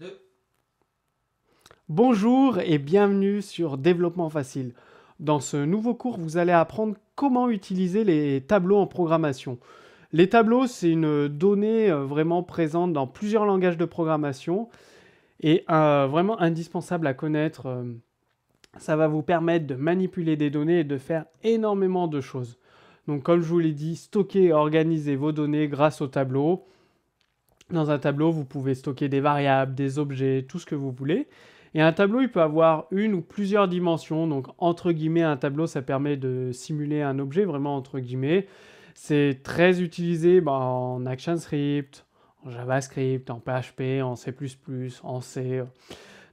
2. Bonjour et bienvenue sur Développement facile. Dans ce nouveau cours, vous allez apprendre comment utiliser les tableaux en programmation. Les tableaux, c'est une donnée vraiment présente dans plusieurs langages de programmation et vraiment indispensable à connaître. Ça va vous permettre de manipuler des données et de faire énormément de choses. Donc comme je vous l'ai dit, stocker et organiser vos données grâce au tableau. Dans un tableau, vous pouvez stocker des variables, des objets, tout ce que vous voulez. Et un tableau, il peut avoir une ou plusieurs dimensions. Donc, entre guillemets, un tableau, ça permet de simuler un objet, vraiment entre guillemets. C'est très utilisé en ActionScript, en JavaScript, en PHP, en C++, en C.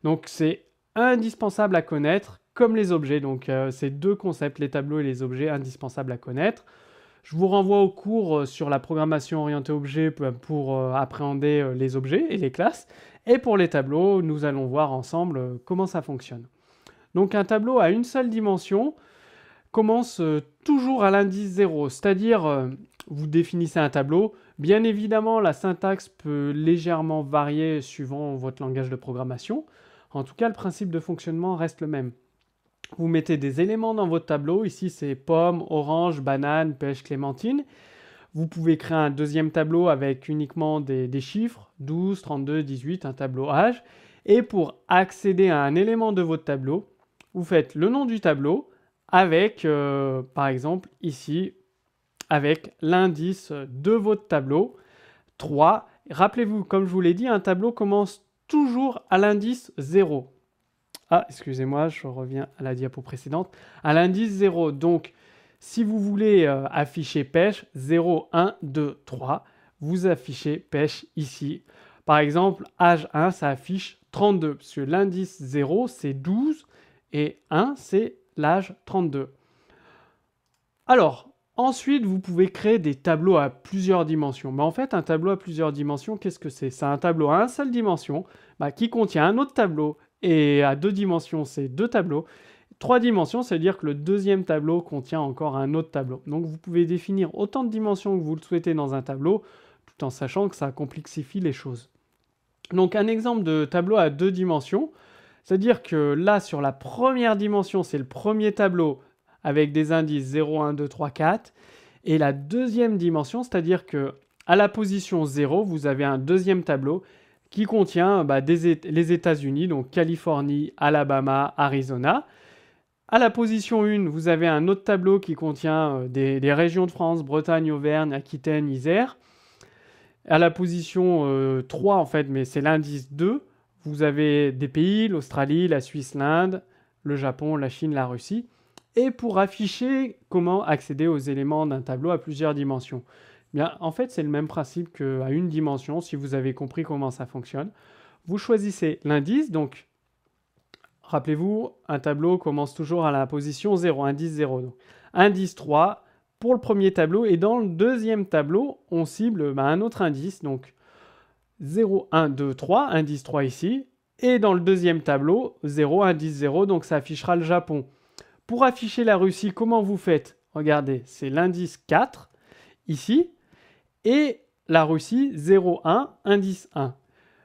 Donc, c'est indispensable à connaître, comme les objets. Donc, c'est deux concepts, les tableaux et les objets, indispensables à connaître. Je vous renvoie au cours sur la programmation orientée objet pour appréhender les objets et les classes. Et pour les tableaux, nous allons voir ensemble comment ça fonctionne. Donc un tableau à une seule dimension commence toujours à l'indice 0, c'est-à-dire vous définissez un tableau. Bien évidemment, la syntaxe peut légèrement varier suivant votre langage de programmation. En tout cas, le principe de fonctionnement reste le même. Vous mettez des éléments dans votre tableau. Ici, c'est pomme, orange, banane, pêche, clémentine. Vous pouvez créer un deuxième tableau avec uniquement des chiffres, 12, 32, 18, un tableau âge. Et pour accéder à un élément de votre tableau, vous faites le nom du tableau avec, par exemple, ici, avec l'indice de votre tableau, 3. Rappelez-vous, comme je vous l'ai dit, un tableau commence toujours à l'indice 0. Ah, excusez-moi, je reviens à la diapo précédente. À l'indice 0, donc, si vous voulez afficher pêche, 0, 1, 2, 3, vous affichez pêche ici. Par exemple, âge 1, ça affiche 32, parce que l'indice 0, c'est 12, et 1, c'est l'âge 32. Alors, ensuite, vous pouvez créer des tableaux à plusieurs dimensions. Mais en fait, un tableau à plusieurs dimensions, qu'est-ce que c'est? C'est un tableau à une seule dimension qui contient un autre tableau. Et à deux dimensions, c'est deux tableaux. Trois dimensions, c'est-à-dire que le deuxième tableau contient encore un autre tableau. Donc vous pouvez définir autant de dimensions que vous le souhaitez dans un tableau, tout en sachant que ça complexifie les choses. Donc un exemple de tableau à deux dimensions, c'est-à-dire que là, sur la première dimension, c'est le premier tableau avec des indices 0, 1, 2, 3, 4. Et la deuxième dimension, c'est-à-dire que à la position 0, vous avez un deuxième tableau qui contient les États-Unis, donc Californie, Alabama, Arizona. À la position 1, vous avez un autre tableau qui contient des régions de France, Bretagne, Auvergne, Aquitaine, Isère. À la position 3, en fait, mais c'est l'indice 2, vous avez des pays, l'Australie, la Suisse, l'Inde, le Japon, la Chine, la Russie. Et pour afficher comment accéder aux éléments d'un tableau à plusieurs dimensions. Bien, en fait, c'est le même principe qu'à une dimension, si vous avez compris comment ça fonctionne. Vous choisissez l'indice, donc rappelez-vous, un tableau commence toujours à la position 0, indice 0. Donc, indice 3 pour le premier tableau, et dans le deuxième tableau, on cible un autre indice, donc 0, 1, 2, 3, indice 3 ici, et dans le deuxième tableau, 0, indice 0, donc ça affichera le Japon. Pour afficher la Russie, comment vous faites? Regardez, c'est l'indice 4, ici, et la Russie, 0, 1, indice 1.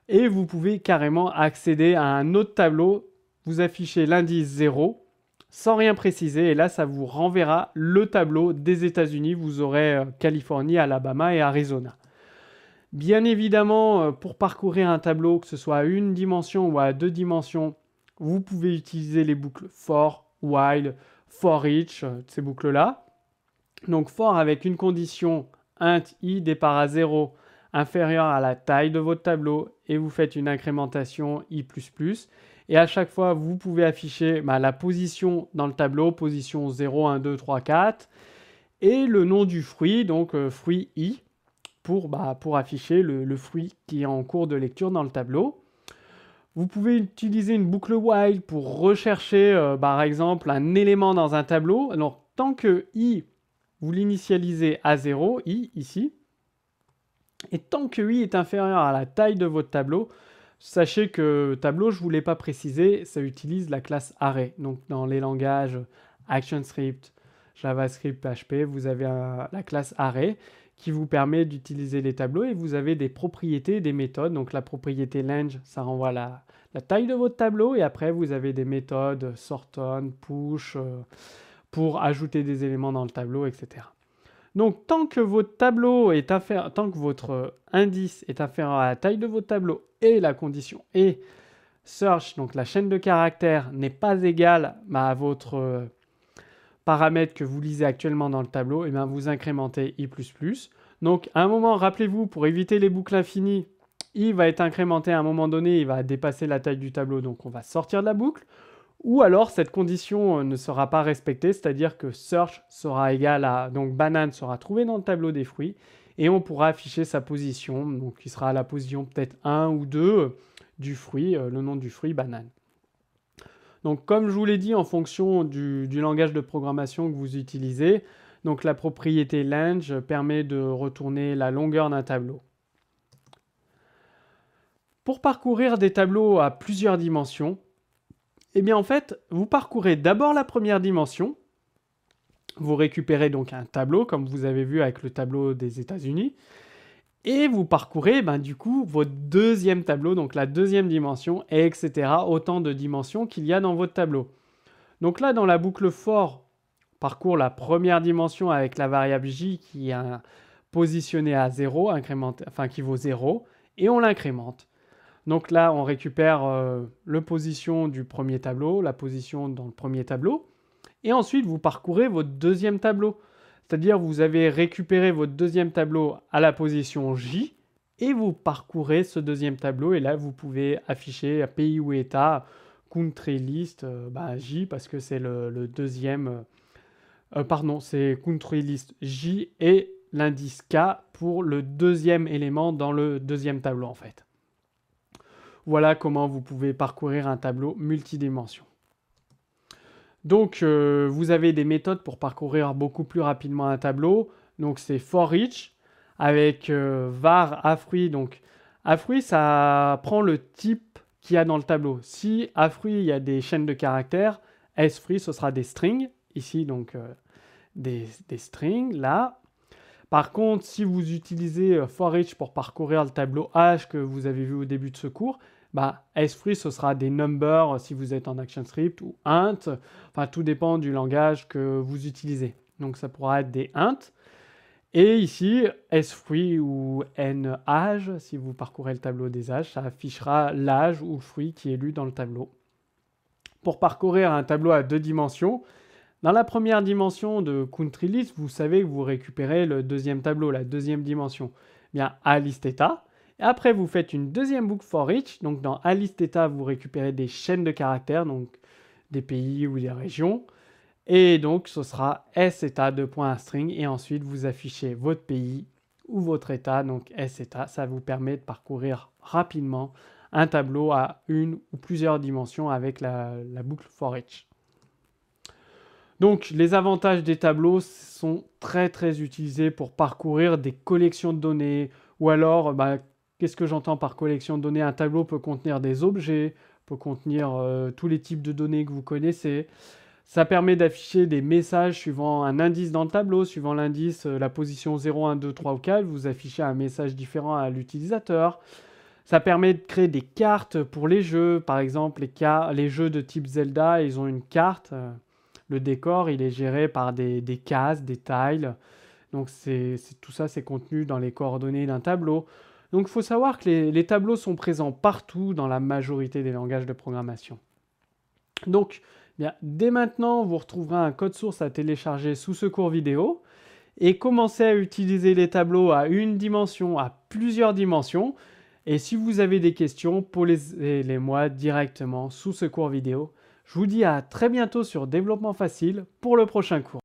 Et vous pouvez carrément accéder à un autre tableau, vous affichez l'indice 0, sans rien préciser, et là, ça vous renverra le tableau des États-Unis. Vous aurez Californie, Alabama et Arizona. Bien évidemment, pour parcourir un tableau, que ce soit à une dimension ou à deux dimensions, vous pouvez utiliser les boucles for, while, for each, ces boucles-là. Donc for avec une condition int i départ à 0 inférieur à la taille de votre tableau, et vous faites une incrémentation i++. Et à chaque fois, vous pouvez afficher la position dans le tableau, position 0, 1, 2, 3, 4, et le nom du fruit, donc fruit i, pour afficher le fruit qui est en cours de lecture dans le tableau. Vous pouvez utiliser une boucle while pour rechercher, par exemple, un élément dans un tableau. Alors, tant que i, vous l'initialisez à 0, i, ici, et tant que i est inférieur à la taille de votre tableau, sachez que tableau, je ne vous l'ai pas précisé, ça utilise la classe array. Donc, dans les langages ActionScript, JavaScript, PHP, vous avez la classe array qui vous permet d'utiliser les tableaux et vous avez des propriétés et des méthodes. Donc la propriété Lang, ça renvoie à la taille de votre tableau et après vous avez des méthodes sort on, push pour ajouter des éléments dans le tableau, etc. Donc tant que votre tableau est tant que votre indice est inférieur à la taille de votre tableau et la condition et search, donc la chaîne de caractères, n'est pas égale à votre paramètre que vous lisez actuellement dans le tableau, et bien vous incrémentez i++. Donc à un moment, rappelez-vous, pour éviter les boucles infinies, i va être incrémenté à un moment donné, il va dépasser la taille du tableau, donc on va sortir de la boucle. Ou alors cette condition ne sera pas respectée, c'est-à-dire que search sera égal à, donc banane sera trouvé dans le tableau des fruits, et on pourra afficher sa position, donc qui sera à la position peut-être 1 ou 2 du fruit, le nom du fruit banane. Donc comme je vous l'ai dit, en fonction du langage de programmation que vous utilisez, donc la propriété Lang permet de retourner la longueur d'un tableau. Pour parcourir des tableaux à plusieurs dimensions, eh bien en fait, vous parcourez d'abord la première dimension, vous récupérez donc un tableau, comme vous avez vu avec le tableau des États-Unis, et vous parcourez du coup votre deuxième tableau, donc la deuxième dimension, et etc. Autant de dimensions qu'il y a dans votre tableau. Donc là, dans la boucle for, on parcourt la première dimension avec la variable j qui est positionnée à 0, qui vaut 0, et on l'incrémente. Donc là, on récupère la position du premier tableau, la position dans le premier tableau. Et ensuite, vous parcourez votre deuxième tableau. C'est-à-dire, vous avez récupéré votre deuxième tableau à la position J et vous parcourez ce deuxième tableau. Et là, vous pouvez afficher pays ou état, country list, J parce que c'est le deuxième. C'est country list J et l'indice K pour le deuxième élément dans le deuxième tableau en fait. Voilà comment vous pouvez parcourir un tableau multidimension. Donc, vous avez des méthodes pour parcourir beaucoup plus rapidement un tableau. Donc, c'est for each avec var afruit. Donc, afruit, ça prend le type qu'il y a dans le tableau. Si afruit, il y a des chaînes de caractères, sfruit, ce sera des strings. Ici, donc, des strings, là. Par contre, si vous utilisez for each pour parcourir le tableau H que vous avez vu au début de ce cours, sfruit, ce sera des numbers si vous êtes en ActionScript ou int. Enfin, tout dépend du langage que vous utilisez. Donc, ça pourra être des int. Et ici, sfruit ou nAge, si vous parcourez le tableau des âges, ça affichera l'âge ou le fruit qui est lu dans le tableau. Pour parcourir un tableau à 2 dimensions, dans la première dimension de country list, vous savez que vous récupérez le deuxième tableau, la deuxième dimension, bien à list état. Et après, vous faites une deuxième boucle for each. Donc, dans a list état, vous récupérez des chaînes de caractères, donc des pays ou des régions. Et donc, ce sera s-état, string. Et ensuite, vous affichez votre pays ou votre état, donc s-état. Ça vous permet de parcourir rapidement un tableau à une ou plusieurs dimensions avec la boucle for each. Donc, les avantages des tableaux sont très, très utilisés pour parcourir des collections de données. Ou alors, qu'est-ce que j'entends par collection de données? Un tableau peut contenir des objets, peut contenir tous les types de données que vous connaissez. Ça permet d'afficher des messages suivant un indice dans le tableau. Suivant l'indice, la position 0, 1, 2, 3 ou 4, vous affichez un message différent à l'utilisateur. Ça permet de créer des cartes pour les jeux. Par exemple, les jeux de type Zelda, ils ont une carte. Le décor, il est géré par des cases, des tiles. Donc, tout ça, c'est contenu dans les coordonnées d'un tableau. Donc, il faut savoir que les tableaux sont présents partout dans la majorité des langages de programmation. Donc, dès maintenant, vous retrouverez un code source à télécharger sous ce cours vidéo et commencez à utiliser les tableaux à une dimension, à plusieurs dimensions. Et si vous avez des questions, posez-les-moi directement sous ce cours vidéo. Je vous dis à très bientôt sur Développement Facile pour le prochain cours.